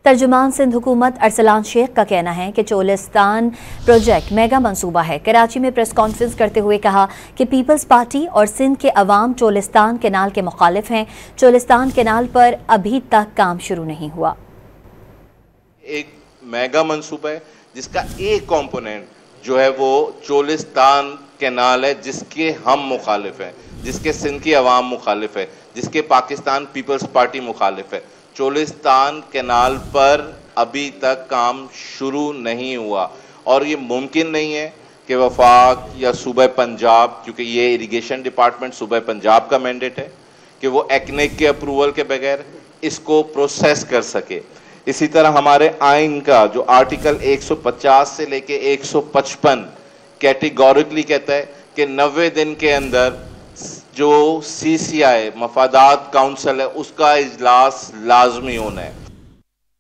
ترجمان سندھ حکومت ارسلان شیخ کا کہنا ہے کہ چولستان پروجیکٹ میگا منصوبہ ہے۔ کراچی میں پریس کانفرنس کرتے ہوئے کہا کہ پیپلز پارٹی اور سندھ کے عوام چولستان کینال کے مخالف ہیں۔ چولستان کینال پر ابھی تک کام شروع نہیں ہوا۔ ایک میگا منصوبہ ہے جس کا ایک کمپوننٹ جو ہے وہ چولستان کینال ہے، جس کے ہم مخالف ہیں، جس کے سندھ کی عوام مخالف ہے، جس کے پاکستان پیپلز پارٹی مخالف ہے۔ چولستان کینال پر ابھی تک کام شروع نہیں ہوا اور یہ ممکن نہیں ہے کہ وفاق یا صوبہ پنجاب، کیونکہ یہ اریگیشن ڈپارٹمنٹ صوبہ پنجاب کا مینڈیٹ ہے، کہ وہ ایکنیک کے اپروول کے بغیر اس کو پروسیس کر سکے۔ اسی طرح ہمارے آئین کا جو آرٹیکل 150 سے لے کے 155 کیٹیگوریکلی کہتا ہے کہ 90 دن کے اندر جو CCI مفادات کونسل ہے اس کا اجلاس لازمی ہونا ہے۔